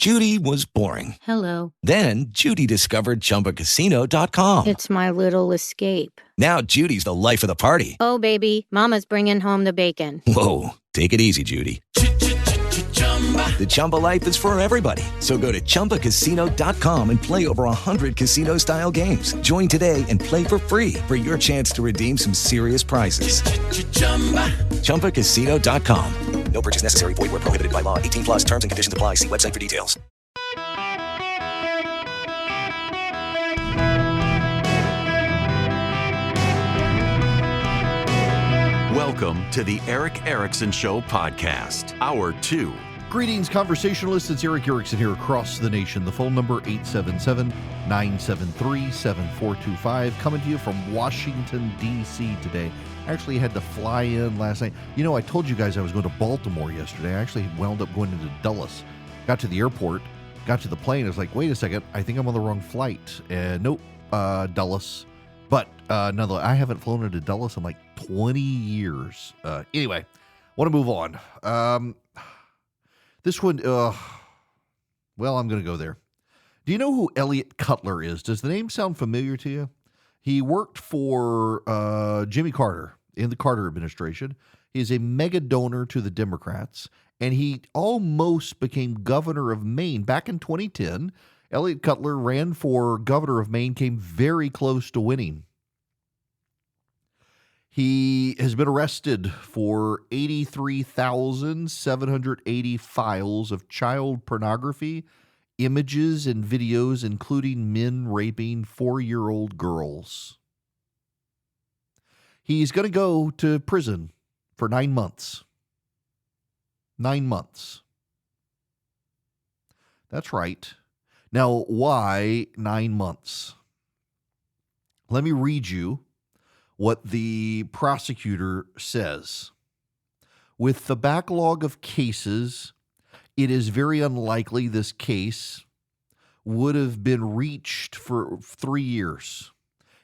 Judy was boring. Hello. Then Judy discovered ChumbaCasino.com. It's my little escape. Now Judy's the life of the party. Oh, baby, mama's bringing home the bacon. Whoa, take it easy, Judy. The Chumba life is for everybody. So go to ChumbaCasino.com and play over 100 casino-style games. Join today and play for free for your chance to redeem some serious prizes. ChumbaCasino.com. No purchase necessary. Void where prohibited by law. 18 plus terms and conditions apply. See website for details. Welcome to the Eric Erickson Show podcast, Hour 2. Greetings, conversationalists. It's Eric Erickson here across the nation. The phone number, 877-973-7425. Coming to you from Washington, D.C. today. Actually had to fly in last night. You know, I told you guys I was going to Baltimore yesterday. I actually wound up going into Dulles. Got to the airport, got to the plane. I was like, wait a second, I think I'm on the wrong flight. Nope, Dulles. But nonetheless, I haven't flown into Dulles in like 20 years. Anyway, want to move on. This one, well, I'm going to go there. Do you know who Elliot Cutler is? Does the name sound familiar to you? He worked for Jimmy Carter in the Carter administration. He is a mega donor to the Democrats, and he almost became governor of Maine. Back in 2010, Elliot Cutler ran for governor of Maine, came very close to winning. He has been arrested for 83,780 files of child pornography, images and videos, including men raping 4-year-old girls. He's going to go to prison for 9 months. 9 months. That's right. Now, why 9 months? Let me read you what the prosecutor says. With the backlog of cases, it is very unlikely this case would have been reached for 3 years.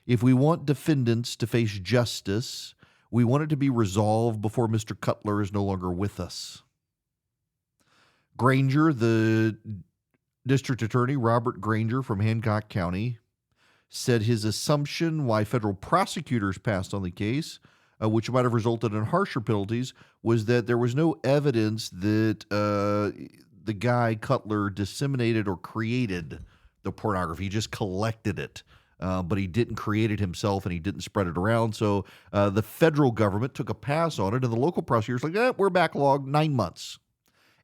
If we want defendants to face justice, we want it to be resolved before Mr. Cutler is no longer with us. Granger, the district attorney, Robert Granger from Hancock County, said his assumption why federal prosecutors passed on the case, which might have resulted in harsher penalties, was that there was no evidence that the guy, Cutler, disseminated or created the pornography. He just collected it, but he didn't create it himself and he didn't spread it around. So the federal government took a pass on it, and the local prosecutors were like, we're backlogged 9 months.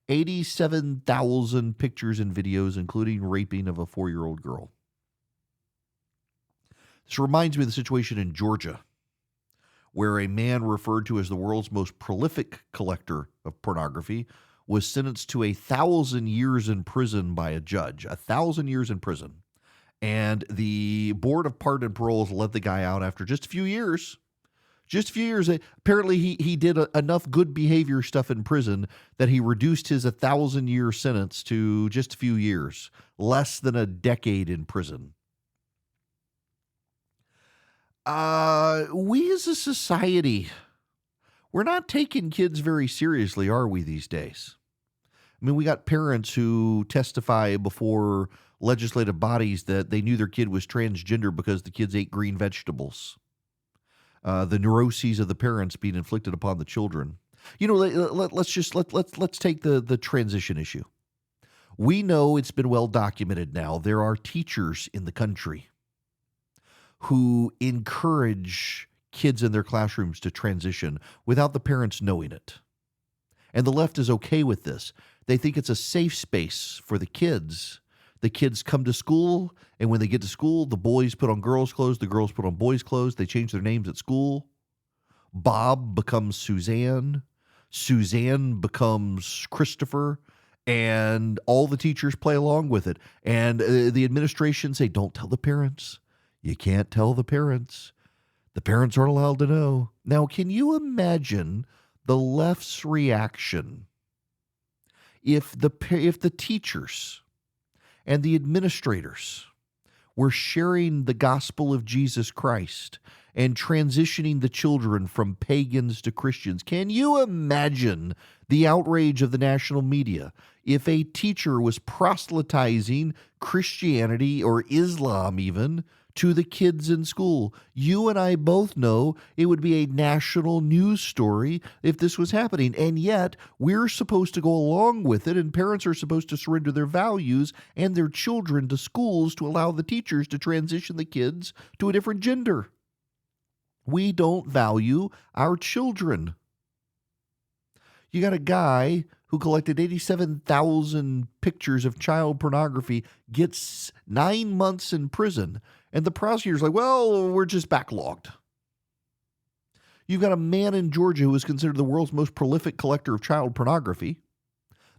87,000 pictures and videos, including raping of a 4-year-old girl. This reminds me of the situation in Georgia, where a man referred to as the world's most prolific collector of pornography was sentenced to 1,000 years in prison by a judge. 1,000 years in prison. And the Board of Pardon and Parole has let the guy out after just a few years. Just a few years. Apparently, he did enough good behavior stuff in prison that he reduced his 1,000-year sentence to just a few years, less than a decade in prison. We as a society, we're not taking kids very seriously, are we, these days? I mean, we got parents who testify before legislative bodies that they knew their kid was transgender because the kids ate green vegetables. The neuroses of the parents being inflicted upon the children. You know, let's take the transition issue. We know it's been well documented now. There are teachers in the country who encourage kids in their classrooms to transition without the parents knowing it. And the left is okay with this. They think it's a safe space for the kids. The kids come to school, and when they get to school, the boys put on girls' clothes, the girls put on boys' clothes. They change their names at school. Bob becomes Suzanne. Suzanne becomes Christopher. And all the teachers play along with it. And the administration say, don't tell the parents. You can't tell the parents. The parents aren't allowed to know. Now, can you imagine the left's reaction if the teachers and the administrators were sharing the gospel of Jesus Christ and transitioning the children from pagans to Christians. Can you imagine the outrage of the national media if a teacher was proselytizing Christianity or Islam even to the kids in school? You and I both know it would be a national news story if this was happening. And yet we're supposed to go along with it, and parents are supposed to surrender their values and their children to schools to allow the teachers to transition the kids to a different gender. We don't value our children. You got a guy who collected 87,000 pictures of child pornography, gets 9 months in prison, and the prosecutor's like, well, we're just backlogged. You've got a man in Georgia who is considered the world's most prolific collector of child pornography.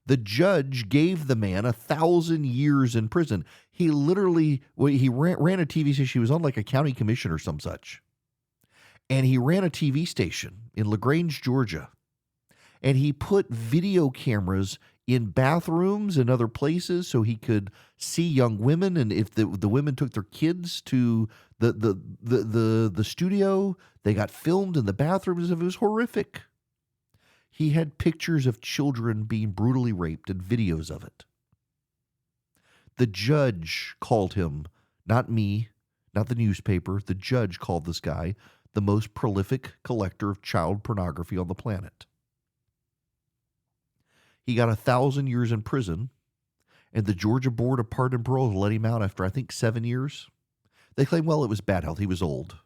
The judge gave the man 1,000 years in prison. He literally, he ran a TV station. He was on like a county commission or some such. And he ran a TV station in LaGrange, Georgia. And he put video cameras in bathrooms and other places so he could see young women. And if the women took their kids to the studio, they got filmed in the bathrooms. It was horrific. He had pictures of children being brutally raped and videos of it. The judge called him, not me, not the newspaper, the judge called this guy the most prolific collector of child pornography on the planet. He got 1,000 years in prison, and the Georgia Board of Pardon and Parole let him out after, I think, 7 years. They claim, well, it was bad health. He was old.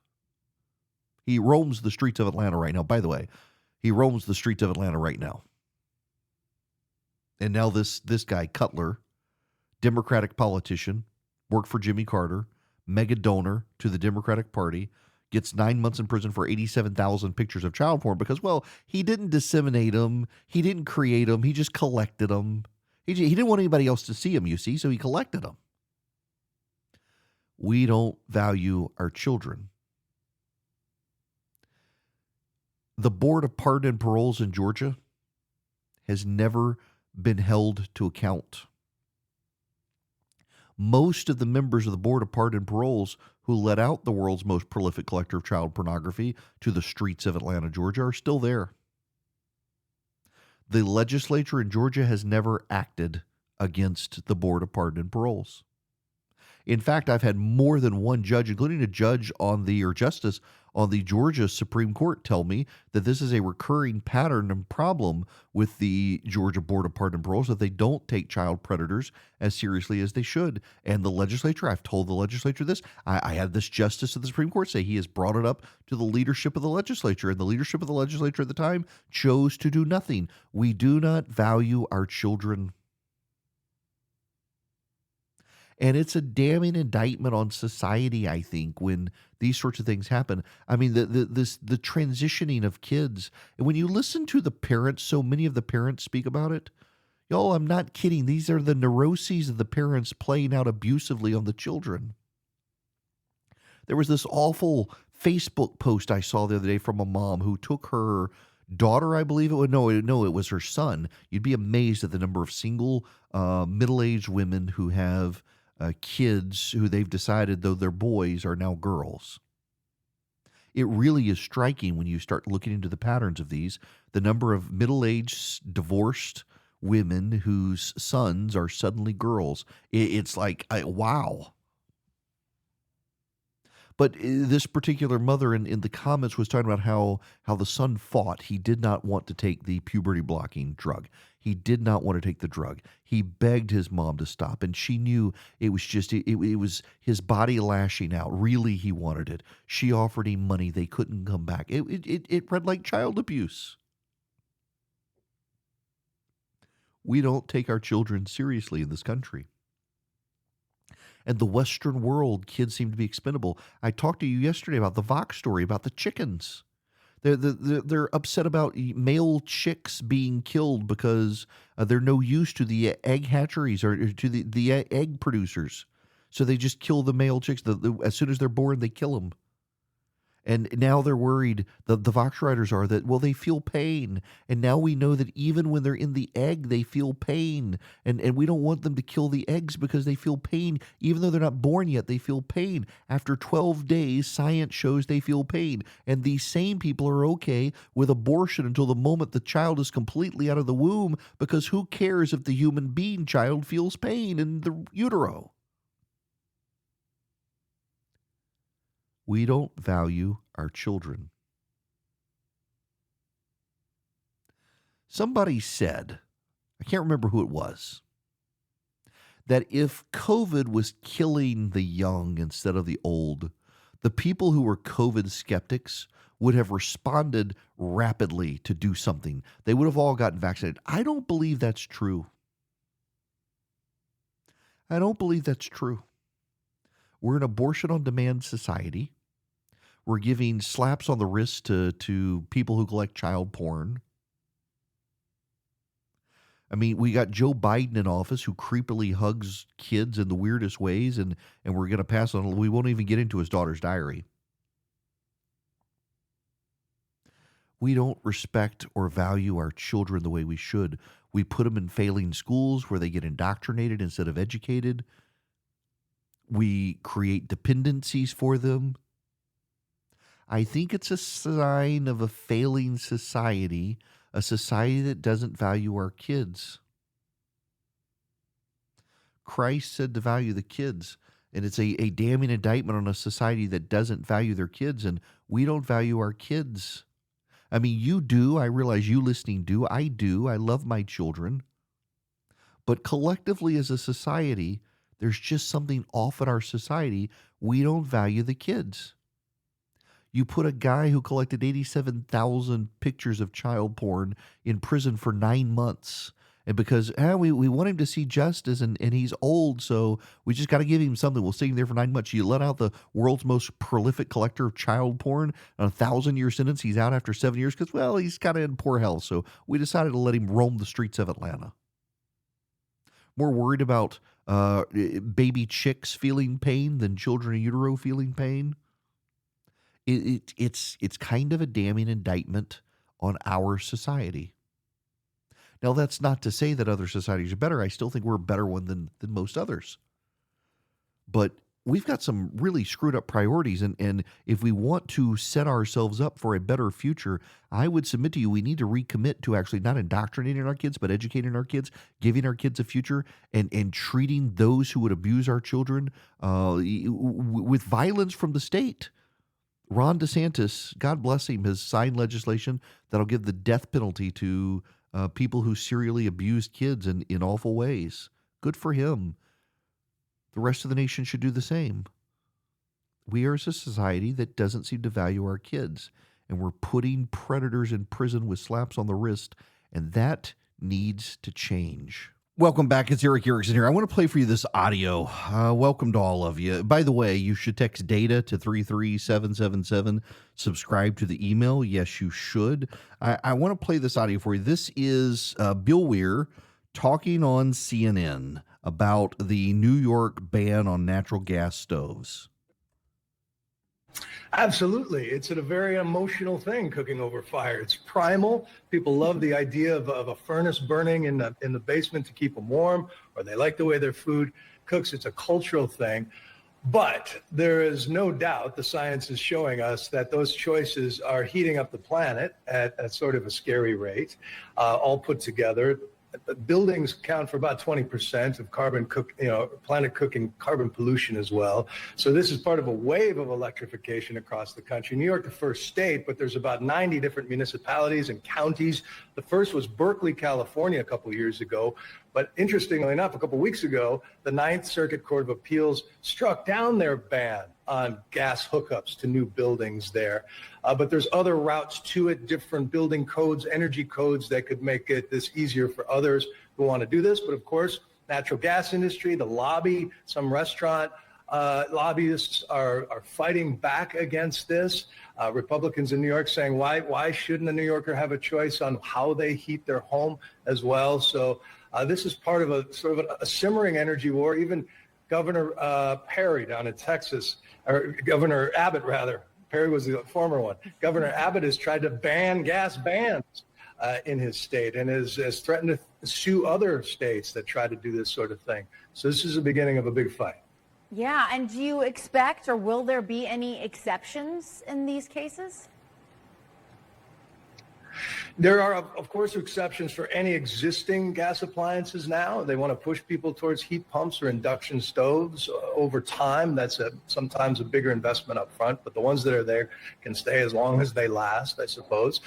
He roams the streets of Atlanta right now. By the way, he roams the streets of Atlanta right now. And now this guy, Cutler, Democratic politician, worked for Jimmy Carter, mega donor to the Democratic Party, gets 9 months in prison for 87,000 pictures of child porn because, well, he didn't disseminate them. He didn't create them. He just collected them. He didn't want anybody else to see them, you see, so he collected them. We don't value our children. The Board of Pardon and Paroles in Georgia has never been held to account. Most of the members of the Board of Pardon and Paroles who let out the world's most prolific collector of child pornography to the streets of Atlanta, Georgia, are still there. The legislature in Georgia has never acted against the Board of Pardon and Paroles. In fact, I've had more than one judge, including a judge or justice on the Georgia Supreme Court, tell me that this is a recurring pattern and problem with the Georgia Board of Pardon and Paroles, that they don't take child predators as seriously as they should. And the legislature, I've told the legislature this, I had this justice of the Supreme Court say he has brought it up to the leadership of the legislature, and the leadership of the legislature at the time chose to do nothing. We do not value our children. And it's a damning indictment on society, I think, when these sorts of things happen. I mean, the transitioning of kids. And when you listen to the parents, so many of the parents speak about it. Y'all, I'm not kidding. These are the neuroses of the parents playing out abusively on the children. There was this awful Facebook post I saw the other day from a mom who took her daughter, I believe it was. No, it was her son. You'd be amazed at the number of single middle-aged women who have kids who they've decided, though they're boys, are now girls. It really is striking when you start looking into the patterns of these. The number of middle-aged divorced women whose sons are suddenly girls. It's like, wow. But this particular mother in the comments was talking about how the son fought. He did not want to take the puberty blocking drug. He did not want to take the drug. He begged his mom to stop, and she knew it was just it was his body lashing out. Really, he wanted it. She offered him money. They couldn't come back. It read like child abuse. We don't take our children seriously in this country. And the Western world, kids seem to be expendable. I talked to you yesterday about the Vox story about the chickens. They're upset about male chicks being killed because they're no use to the egg hatcheries or to the egg producers. So they just kill the male chicks. As soon as they're born, they kill them. And now they're worried, the Vox writers are, that, well, they feel pain. And now we know that even when they're in the egg, they feel pain. And we don't want them to kill the eggs because they feel pain. Even though they're not born yet, they feel pain. After 12 days, science shows they feel pain. And these same people are okay with abortion until the moment the child is completely out of the womb, because who cares if the human being child feels pain in the utero? We don't value our children. Somebody said, I can't remember who it was, that if COVID was killing the young instead of the old, the people who were COVID skeptics would have responded rapidly to do something. They would have all gotten vaccinated. I don't believe that's true. I don't believe that's true. We're an abortion-on-demand society. We're giving slaps on the wrist to people who collect child porn. I mean, we got Joe Biden in office who creepily hugs kids in the weirdest ways, and we're going to pass on. We won't even get into his daughter's diary. We don't respect or value our children the way we should. We put them in failing schools where they get indoctrinated instead of educated. We create dependencies for them. I think it's a sign of a failing society, a society that doesn't value our kids. Christ said to value the kids, and it's a damning indictment on a society that doesn't value their kids, and we don't value our kids. I mean, you do. I realize you listening do. I do. I love my children. But collectively as a society, there's just something off in our society. We don't value the kids. You put a guy who collected 87,000 pictures of child porn in prison for 9 months. And because we want him to see justice, and he's old, so we just got to give him something. We'll stick him there for 9 months. You let out the world's most prolific collector of child porn on a 1,000-year sentence. He's out after 7 years because, well, he's kind of in poor health. So we decided to let him roam the streets of Atlanta. More worried about baby chicks feeling pain than children in utero feeling pain. It's kind of a damning indictment on our society. Now, that's not to say that other societies are better. I still think we're a better one than most others. But we've got some really screwed up priorities. And if we want to set ourselves up for a better future, I would submit to you, we need to recommit to actually not indoctrinating our kids, but educating our kids, giving our kids a future, and treating those who would abuse our children with violence from the state. Ron DeSantis, God bless him, has signed legislation that'll give the death penalty to people who serially abuse kids in awful ways. Good for him. The rest of the nation should do the same. We are a society that doesn't seem to value our kids, and we're putting predators in prison with slaps on the wrist, and that needs to change. Welcome back. It's Eric Erickson here. I want to play for you this audio. Welcome to all of you. By the way, you should text DATA to 33777. Subscribe to the email. Yes, you should. I want to play this audio for you. This is Bill Weir talking on CNN about the New York ban on natural gas stoves. Absolutely. It's a very emotional thing, cooking over fire. It's primal. People love the idea of a furnace burning in the basement to keep them warm, or they like the way their food cooks. It's a cultural thing. But there is no doubt the science is showing us that those choices are heating up the planet at sort of a scary rate, all put together. Buildings account for about 20% of planet cooking carbon pollution as well. So this is part of a wave of electrification across the country. New York, the first state, but there's about 90 different municipalities and counties. The first was Berkeley, California, a couple of years ago. But interestingly enough, a couple of weeks ago, the Ninth Circuit Court of Appeals struck down their ban on gas hookups to new buildings there. But there's other routes to it, different building codes, energy codes that could make it this easier for others who want to do this. But of course, natural gas industry, the lobby, some restaurant lobbyists are fighting back against this. Republicans in New York saying, why shouldn't a New Yorker have a choice on how they heat their home as well? So this is part of a sort of a simmering energy war. Even Governor Perry down in Texas, or Governor Abbott rather, Perry was the former one. Governor Abbott has tried to ban gas bans in his state and has threatened to sue other states that try to do this sort of thing. So this is the beginning of a big fight. Yeah, and do you expect, or will there be any exceptions in these cases? There are, of course, exceptions for any existing gas appliances now. They want to push people towards heat pumps or induction stoves over time. That's sometimes a bigger investment up front, but the ones that are there can stay as long as they last, I suppose.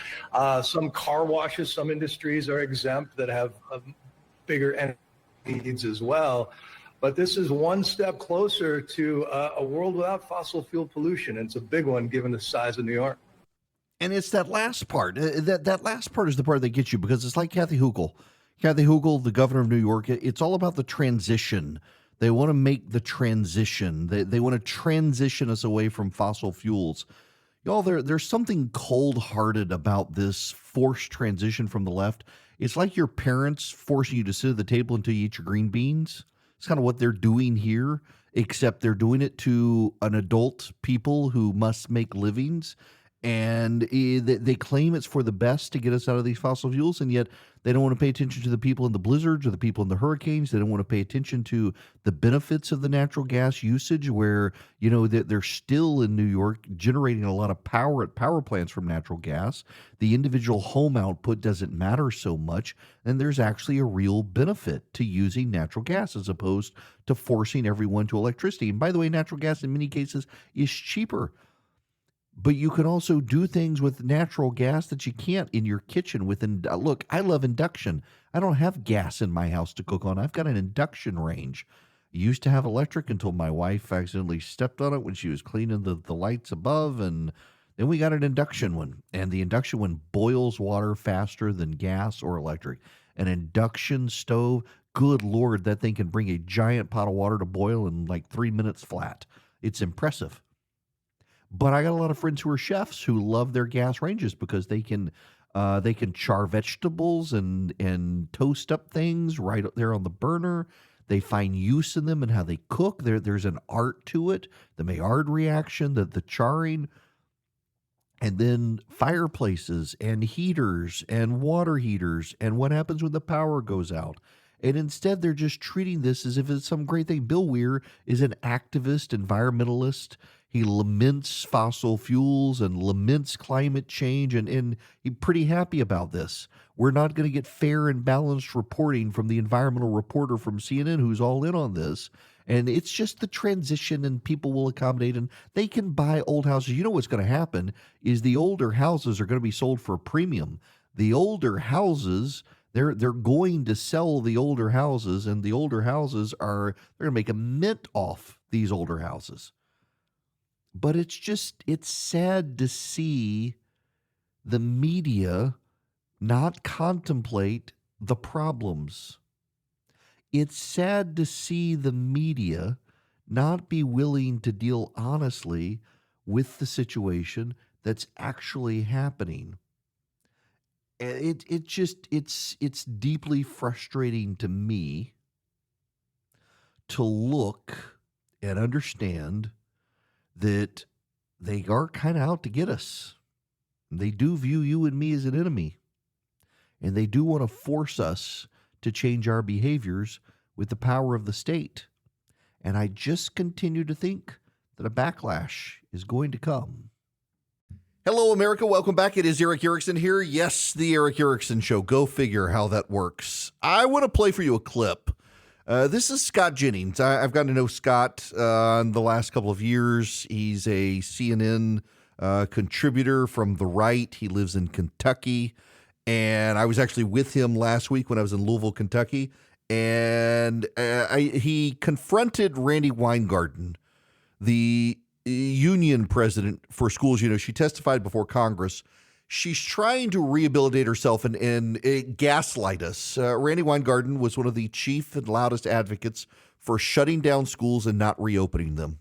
Some car washes, some industries are exempt that have bigger energy needs as well. But this is one step closer to a world without fossil fuel pollution. And it's a big one given the size of New York. And it's that last part. That last part is the part that gets you, because it's like Kathy Hochul. Kathy Hochul, the governor of New York, it's all about the transition. They want to make the transition. They want to transition us away from fossil fuels. Y'all, there's something cold-hearted about this forced transition from the left. It's like your parents forcing you to sit at the table until you eat your green beans. It's kind of what they're doing here, except they're doing it to an adult people who must make livings. And they claim it's for the best to get us out of these fossil fuels, and yet they don't want to pay attention to the people in the blizzards or the people in the hurricanes. They don't want to pay attention to the benefits of the natural gas usage, where, you know, they're still in New York generating a lot of power at power plants from natural gas. The individual home output doesn't matter so much, and there's actually a real benefit to using natural gas as opposed to forcing everyone to electricity. And by the way, natural gas in many cases is cheaper. But you can also do things with natural gas that you can't in your kitchen. Look, I love induction. I don't have gas in my house to cook on. I've got an induction range. I used to have electric until my wife accidentally stepped on it when she was cleaning the lights above, and then we got an induction one. And the induction one boils water faster than gas or electric. An induction stove, good Lord, that thing can bring a giant pot of water to boil in like 3 minutes flat. It's impressive. But I got a lot of friends who are chefs who love their gas ranges because they can char vegetables and toast up things right there on the burner. They find use in them and how they cook. There's an art to it, the Maillard reaction, the charring, and then fireplaces and heaters and water heaters and what happens when the power goes out. And instead, they're just treating this as if it's some great thing. Bill Weir is an activist, environmentalist. He laments fossil fuels and laments climate change, and he's pretty happy about this. We're not going to get fair and balanced reporting from the environmental reporter from CNN who's all in on this. And it's just the transition, and people will accommodate, and they can buy old houses. You know what's going to happen is the older houses are going to be sold for a premium. The older houses, they're going to sell the older houses, and the older houses they're going to make a mint off these older houses. But it's sad to see the media not contemplate the problems. It's sad to see the media not be willing to deal honestly with the situation that's actually happening. It's deeply frustrating to me to look and understand that they are kind of out to get us. They do view you and me as an enemy. And they do want to force us to change our behaviors with the power of the state. And I just continue to think that a backlash is going to come. Hello, America. Welcome back. It is Eric Erickson here. Yes, the Eric Erickson Show. Go figure how that works. I want to play for you a clip. This is Scott Jennings. I've gotten to know Scott in the last couple of years. He's a CNN contributor from the right. He lives in Kentucky. And I was actually with him last week when I was in Louisville, Kentucky. And he confronted Randi Weingarten, the union president for schools. You know, she testified before Congress. She's trying to rehabilitate herself and gaslight us. Randi Weingarten was one of the chief and loudest advocates for shutting down schools and not reopening them.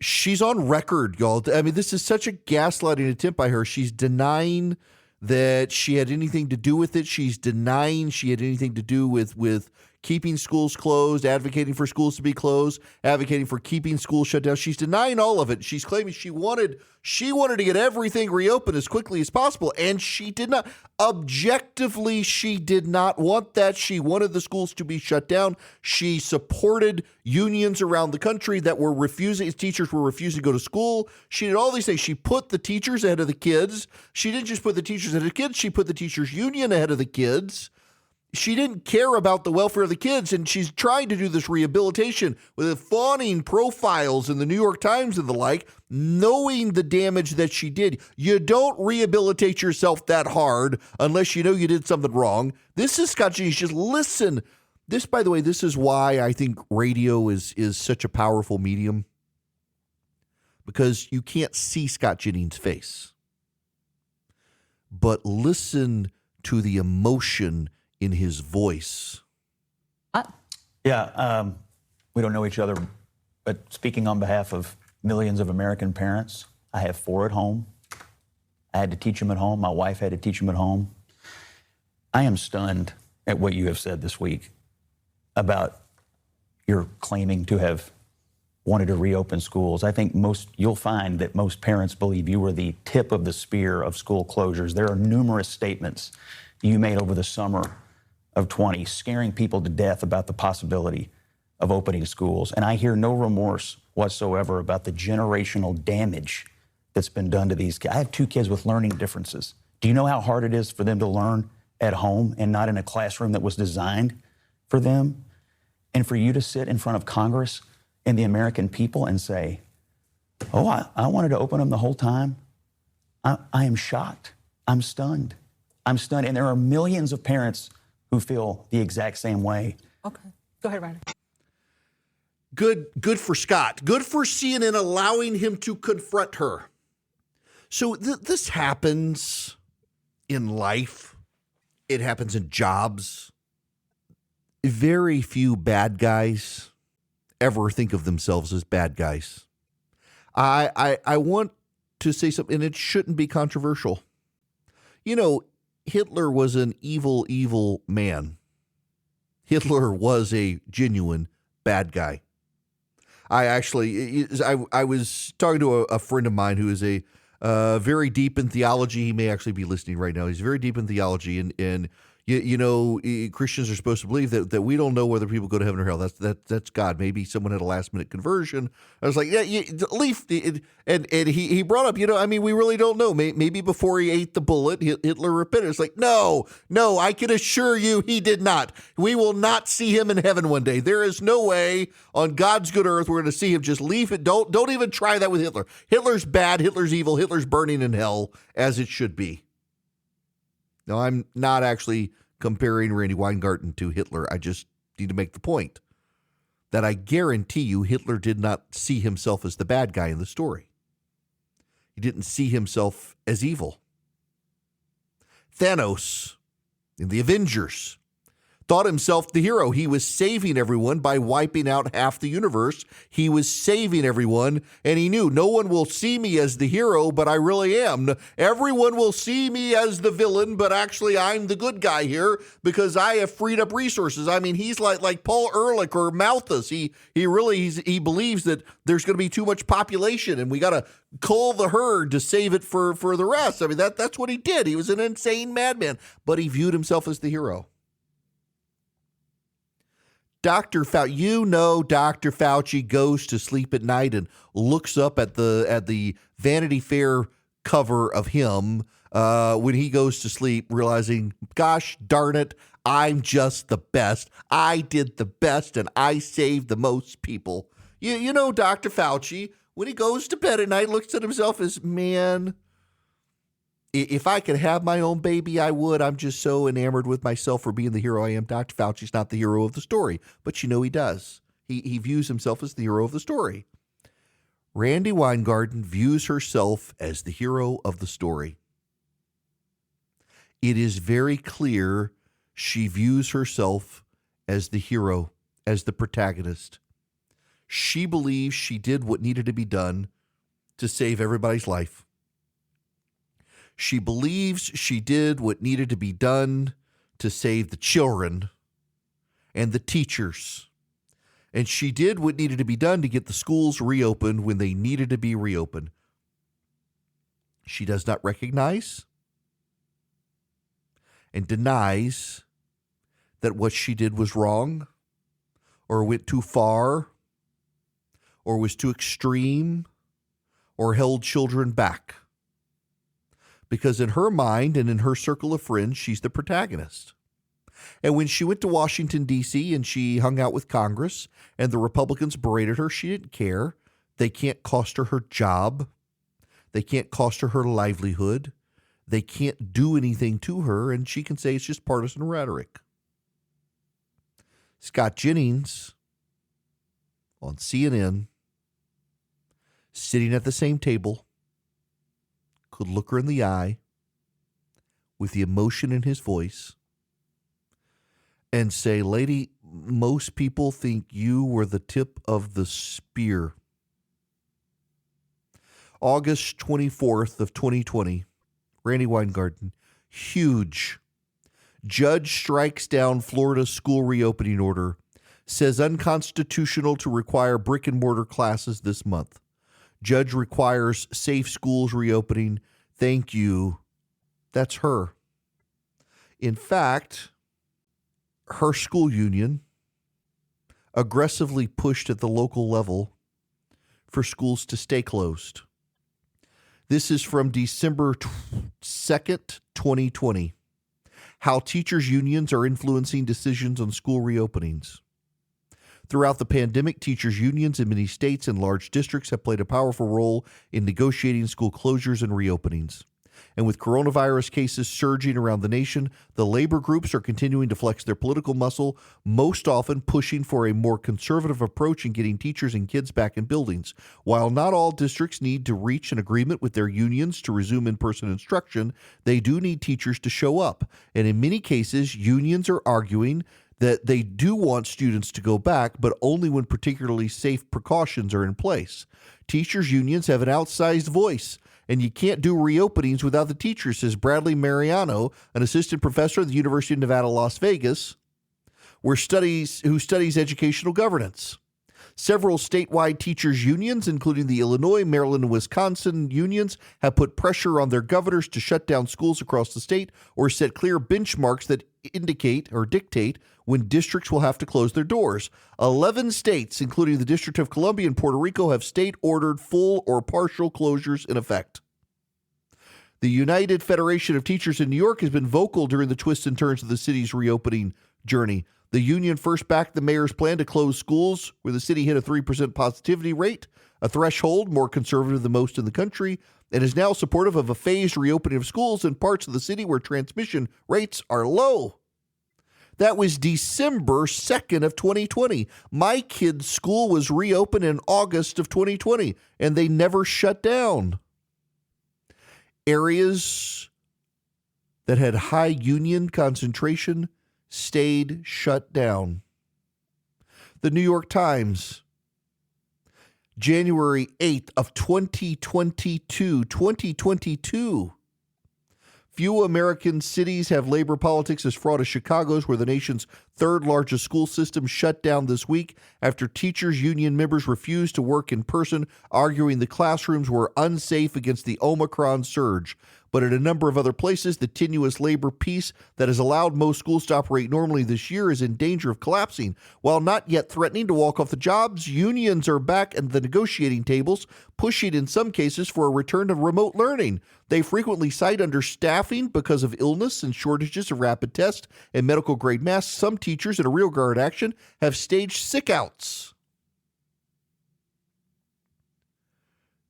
She's on record, y'all. I mean, this is such a gaslighting attempt by her. She's denying that she had anything to do with it. She's denying she had anything to do with keeping schools closed, advocating for schools to be closed, advocating for keeping schools shut down. She's denying all of it. She's claiming she wanted to get everything reopened as quickly as possible, and she did not. Objectively, she did not want that. She wanted the schools to be shut down. She supported unions around the country that were refusing, teachers were refusing to go to school. She did all these things. She put the teachers ahead of the kids. She didn't just put the teachers ahead of the kids. She put the teachers union ahead of the kids. She didn't care about the welfare of the kids, and she's trying to do this rehabilitation with fawning profiles in the New York Times and the like, knowing the damage that she did. You don't rehabilitate yourself that hard unless you know you did something wrong. This is Scott Jennings. Just listen. This, by the way, this is why I think radio is such a powerful medium, because you can't see Scott Jennings' face. But listen to the emotion in his voice. Yeah, we don't know each other, but speaking on behalf of millions of American parents, I have 4 at home. I had to teach them at home. My wife had to teach them at home. I am stunned at what you have said this week about your claiming to have wanted to reopen schools. I think you'll find that most parents believe you were the tip of the spear of school closures. There are numerous statements you made over the summer of 20, scaring people to death about the possibility of opening schools. And I hear no remorse whatsoever about the generational damage that's been done to these kids. I have 2 kids with learning differences. Do you know how hard it is for them to learn at home and not in a classroom that was designed for them? And for you to sit in front of Congress and the American people and say, oh, I wanted to open them the whole time. I am shocked. I'm stunned. I'm stunned. And there are millions of parents who feel the exact same way. Okay. Go ahead, Ryan. Good for Scott. Good for CNN allowing him to confront her. So this happens in life. It happens in jobs. Very few bad guys ever think of themselves as bad guys. I want to say something, and it shouldn't be controversial. You know, Hitler was an evil, evil man. Hitler was a genuine bad guy. I was talking to a friend of mine who is a very deep in theology. He may actually be listening right now. He's very deep in theology, and you know, Christians are supposed to believe that we don't know whether people go to heaven or hell. That's God. Maybe someone had a last minute conversion. I was like, leave. And he brought up, I mean, we really don't know. Maybe before he ate the bullet, Hitler repented. It's like, no, I can assure you he did not. We will not see him in heaven one day. There is no way on God's good earth we're going to see him. Just leave it. Don't even try that with Hitler. Hitler's bad. Hitler's evil. Hitler's burning in hell, as it should be. Now, I'm not actually comparing Randy Weingarten to Hitler. I just need to make the point that I guarantee you Hitler did not see himself as the bad guy in the story. He didn't see himself as evil. Thanos in the Avengers thought himself the hero. He was saving everyone by wiping out half the universe. He was saving everyone, and he knew no one will see me as the hero, but I really am. Everyone will see me as the villain, but actually I'm the good guy here because I have freed up resources. I mean, he's like Paul Ehrlich or Malthus. He believes that there's going to be too much population, and we got to cull the herd to save it for the rest. I mean, that's what he did. He was an insane madman, but he viewed himself as the hero. Dr. Fauci, Dr. Fauci goes to sleep at night and looks up at the Vanity Fair cover of him when he goes to sleep, realizing, gosh darn it, I'm just the best. I did the best and I saved the most people. You know, Dr. Fauci, when he goes to bed at night, looks at himself as, man, if I could have my own baby, I would. I'm just so enamored with myself for being the hero I am. Dr. Fauci's not the hero of the story, but he does. He views himself as the hero of the story. Randy Weingarten views herself as the hero of the story. It is very clear she views herself as the hero, as the protagonist. She believes she did what needed to be done to save everybody's life. She believes she did what needed to be done to save the children. and the teachers. And she did what needed to be done to get the schools reopened when they needed to be reopened. She does not recognize and denies that what she did was wrong or went too far or was too extreme or held children back. Because in her mind and in her circle of friends, she's the protagonist. And when she went to Washington, D.C., and she hung out with Congress and the Republicans berated her, she didn't care. They can't cost her her job. They can't cost her her livelihood. They can't do anything to her, and she can say it's just partisan rhetoric. Scott Jennings on CNN, sitting at the same table, could look her in the eye with the emotion in his voice and say, "Lady, most people think you were the tip of the spear." August 24th of 2020, Randy Weingarten, huge. Judge strikes down Florida school reopening order, says unconstitutional to require brick and mortar classes this month. Judge requires safe schools reopening. Thank you. That's her. In fact, her school union aggressively pushed at the local level for schools to stay closed. This is from December 2nd, 2020. How teachers' unions are influencing decisions on school reopenings. Throughout the pandemic, teachers' unions in many states and large districts have played a powerful role in negotiating school closures and reopenings. And with coronavirus cases surging around the nation, the labor groups are continuing to flex their political muscle, most often pushing for a more conservative approach in getting teachers and kids back in buildings. While not all districts need to reach an agreement with their unions to resume in-person instruction, they do need teachers to show up. And in many cases, unions are arguing that they do want students to go back, but only when particularly safe precautions are in place. Teachers' unions have an outsized voice, and you can't do reopenings without the teachers, says Bradley Mariano, an assistant professor at the University of Nevada, Las Vegas, who studies educational governance. Several statewide teachers' unions, including the Illinois, Maryland, and Wisconsin unions, have put pressure on their governors to shut down schools across the state or set clear benchmarks that indicate or dictate when districts will have to close their doors. 11 states, including the District of Columbia and Puerto Rico, have state-ordered full or partial closures in effect. The United Federation of Teachers in New York has been vocal during the twists and turns of the city's reopening journey. The union first backed the mayor's plan to close schools where the city hit a 3% positivity rate, a threshold more conservative than most in the country, and is now supportive of a phased reopening of schools in parts of the city where transmission rates are low. That was December 2nd of 2020. My kid's school was reopened in August of 2020, and they never shut down. Areas that had high union concentration stayed shut down. The New York Times, January 8th of 2022. Few American cities have labor politics as fraught as Chicago's, where the nation's third largest school system shut down this week after teachers' union members refused to work in person, arguing the classrooms were unsafe against the Omicron surge. But in a number of other places, the tenuous labor peace that has allowed most schools to operate normally this year is in danger of collapsing. While not yet threatening to walk off the jobs, unions are back at the negotiating tables, pushing in some cases for a return to remote learning. They frequently cite understaffing because of illness and shortages of rapid tests and medical-grade masks. Some teachers, in a real guard action, have staged sick-outs.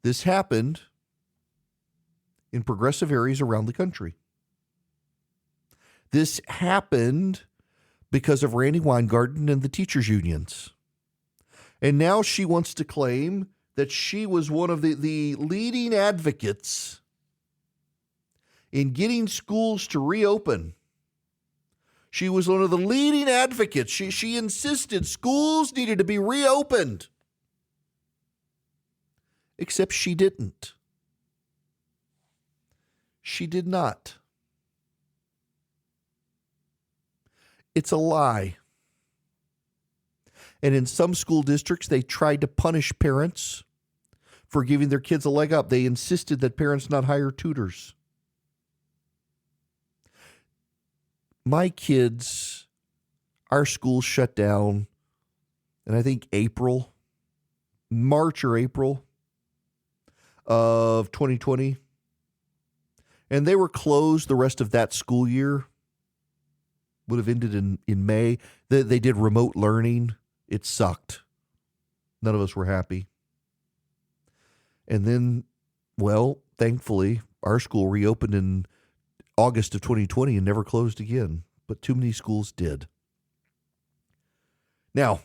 This happened in progressive areas around the country. This happened because of Randy Weingarten and the teachers' unions. And now she wants to claim that she was one of the leading advocates in getting schools to reopen. She was one of the leading advocates. She insisted schools needed to be reopened. Except she didn't. She did not. It's a lie. And in some school districts, they tried to punish parents for giving their kids a leg up. They insisted that parents not hire tutors. My kids, our school shut down in, I think, March or April of 2020. And they were closed the rest of that school year. Would have ended in May. They did remote learning. It sucked. None of us were happy. And then, well, thankfully, our school reopened in August of 2020 and never closed again. But too many schools did. Now,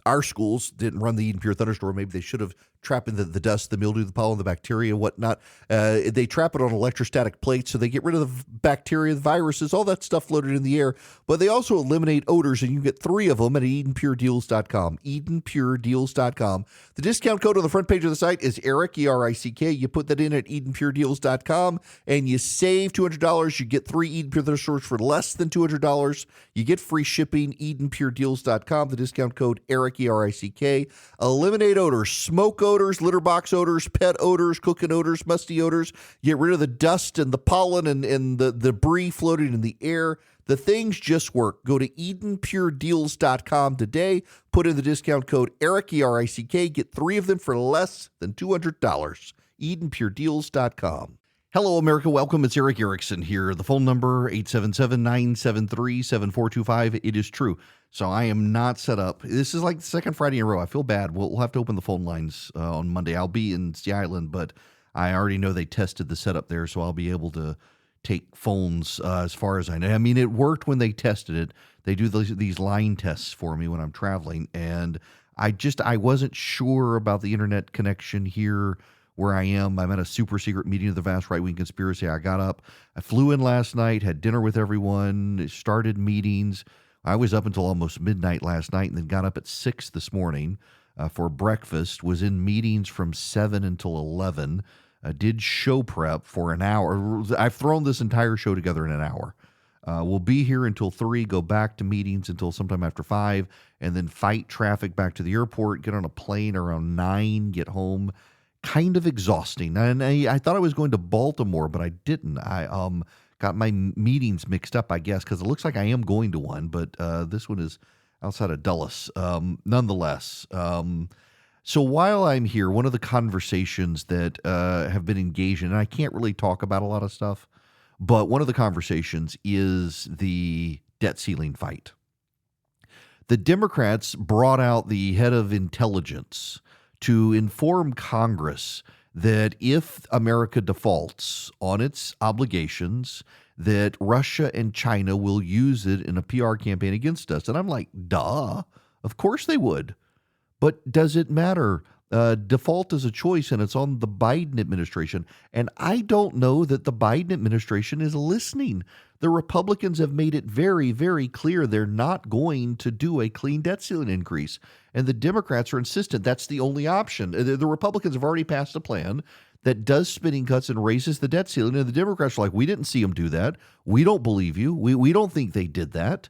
our schools didn't run the Eden Pure Thunderstorm. Maybe they should have, trapping the dust, the mildew, the pollen, the bacteria, whatnot. They trap it on electrostatic plates, so they get rid of the bacteria, the viruses, all that stuff floated in the air. But they also eliminate odors, and you can get 3 of them at EdenPureDeals.com. EdenPureDeals.com. The discount code on the front page of the site is ERIC, E-R-I-C-K. You put that in at EdenPureDeals.com, and you save $200. You get 3 Eden Pure Thunderstorms for less than $200. You get free shipping, EdenPureDeals.com. The discount code ERIC, E-R-I-C-K. Eliminate odors, smoke odors, litter box odors, pet odors, cooking odors, musty odors. Get rid of the dust and the pollen and the debris floating in the air. The things just work. Go to EdenPureDeals.com today. Put in the discount code ERIC, E-R-I-C-K. Get 3 of them for less than $200. EdenPureDeals.com. Hello, America. Welcome. It's Eric Erickson here. The phone number, 877-973-7425. It is true. So I am not set up. This is like the second Friday in a row. I feel bad. We'll have to open the phone lines on Monday. I'll be in Sea Island, but I already know they tested the setup there, so I'll be able to take phones as far as I know. I mean, it worked when they tested it. They do these line tests for me when I'm traveling, and I wasn't sure about the internet connection here where I am. I'm at a super secret meeting of the vast right-wing conspiracy. I got up. I flew in last night, had dinner with everyone, started meetings. I was up until almost midnight last night and then got up at 6 this morning for breakfast, was in meetings from 7 until 11, did show prep for an hour. I've thrown this entire show together in an hour. We'll be here until 3, go back to meetings until sometime after 5, and then fight traffic back to the airport, get on a plane around 9, get home. Kind of exhausting. And I thought I was going to Baltimore, but I didn't. I got my meetings mixed up, I guess, because it looks like I am going to one, but this one is outside of Dulles. Nonetheless, so while I'm here, one of the conversations that have been engaged in, and I can't really talk about a lot of stuff, but one of the conversations is the debt ceiling fight. The Democrats brought out the head of intelligence to inform Congress that if America defaults on its obligations, that Russia and China will use it in a PR campaign against us. And I'm like, duh, of course they would. But does it matter? Default is a choice, and it's on the Biden administration. And I don't know that the Biden administration is listening. The Republicans have made it very, very clear they're not going to do a clean debt ceiling increase. And the Democrats are insistent that's the only option. The Republicans have already passed a plan that does spending cuts and raises the debt ceiling. And the Democrats are like, we didn't see them do that. We don't believe you. We don't think they did that.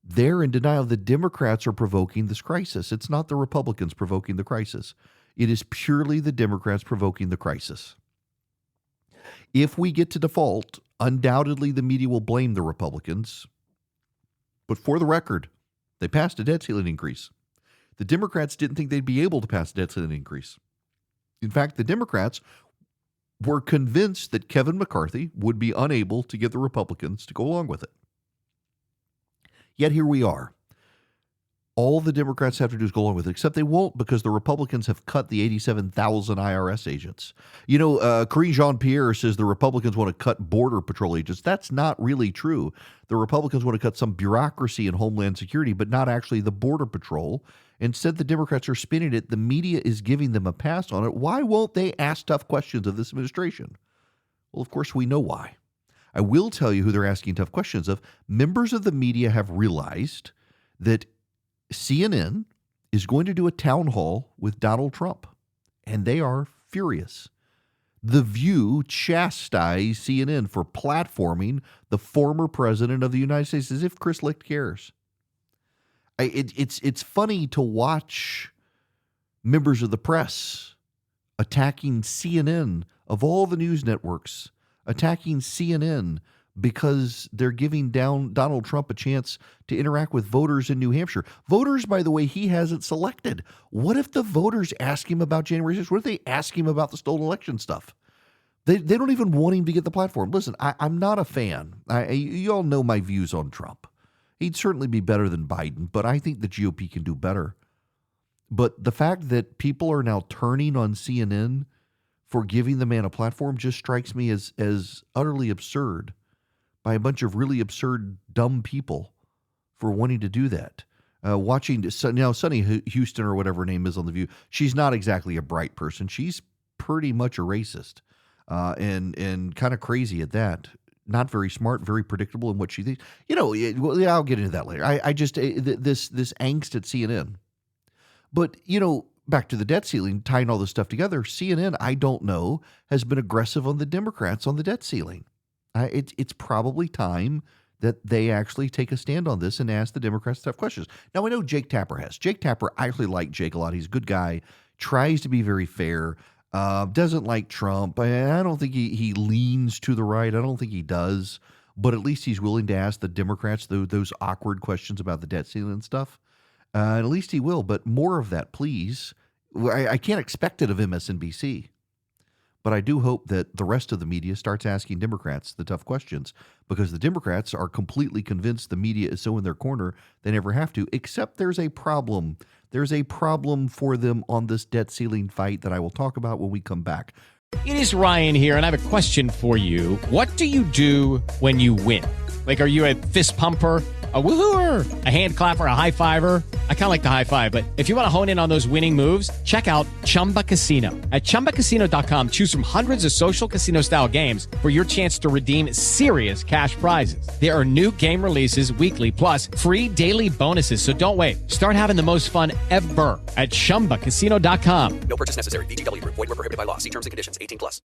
They're in denial. The Democrats are provoking this crisis. It's not the Republicans provoking the crisis. It is purely the Democrats provoking the crisis. If we get to default, undoubtedly the media will blame the Republicans. But for the record, they passed a debt ceiling increase. The Democrats didn't think they'd be able to pass a debt ceiling increase. In fact, the Democrats were convinced that Kevin McCarthy would be unable to get the Republicans to go along with it. Yet here we are. All the Democrats have to do is go along with it, except they won't because the Republicans have cut the 87,000 IRS agents. You know, Karine Jean-Pierre says the Republicans want to cut Border Patrol agents. That's not really true. The Republicans want to cut some bureaucracy in Homeland Security, but not actually the Border Patrol. Instead, the Democrats are spinning it. The media is giving them a pass on it. Why won't they ask tough questions of this administration? Well, of course, we know why. I will tell you who they're asking tough questions of. Members of the media have realized that CNN is going to do a town hall with Donald Trump, and they are furious. The View chastised CNN for platforming the former president of the United States as if Chris Licht cares. It's funny to watch members of the press attacking CNN, of all the news networks, attacking CNN because they're giving Donald Trump a chance to interact with voters in New Hampshire. Voters, by the way, he hasn't selected. What if the voters ask him about January 6th? What if they ask him about the stolen election stuff? They don't even want him to get the platform. Listen, I'm not a fan. You all know my views on Trump. He'd certainly be better than Biden, but I think the GOP can do better. But the fact that people are now turning on CNN for giving the man a platform just strikes me as utterly absurd by a bunch of really absurd, dumb people for wanting to do that. Watching now, Sunny Houston or whatever her name is on The View, she's not exactly a bright person. She's pretty much a racist and kind of crazy at that. Not very smart, very predictable in what she thinks. I'll get into that later. I just this angst at CNN. But, back to the debt ceiling, tying all this stuff together, CNN, I don't know, has been aggressive on the Democrats on the debt ceiling. It's probably time that they actually take a stand on this and ask the Democrats tough questions. Now, I know Jake Tapper has. Jake Tapper, I actually like Jake a lot. He's a good guy, tries to be very fair, doesn't like Trump. I don't think he leans to the right. I don't think he does. But at least he's willing to ask the Democrats those awkward questions about the debt ceiling and stuff. At least he will. But more of that, please. I can't expect it of MSNBC. But I do hope that the rest of the media starts asking Democrats the tough questions, because the Democrats are completely convinced the media is so in their corner they never have to, except there's a problem. There's a problem for them on this debt ceiling fight that I will talk about when we come back. It is Ryan here, and I have a question for you. What do you do when you win? Like, are you a fist pumper, a woohooer, a hand clapper, a high fiver? I kind of like the high five, but if you want to hone in on those winning moves, check out Chumba Casino. At ChumbaCasino.com, choose from hundreds of social casino-style games for your chance to redeem serious cash prizes. There are new game releases weekly, plus free daily bonuses. So don't wait. Start having the most fun ever at ChumbaCasino.com. No purchase necessary. VGW Group. Void where prohibited by law. See terms and conditions. 18+.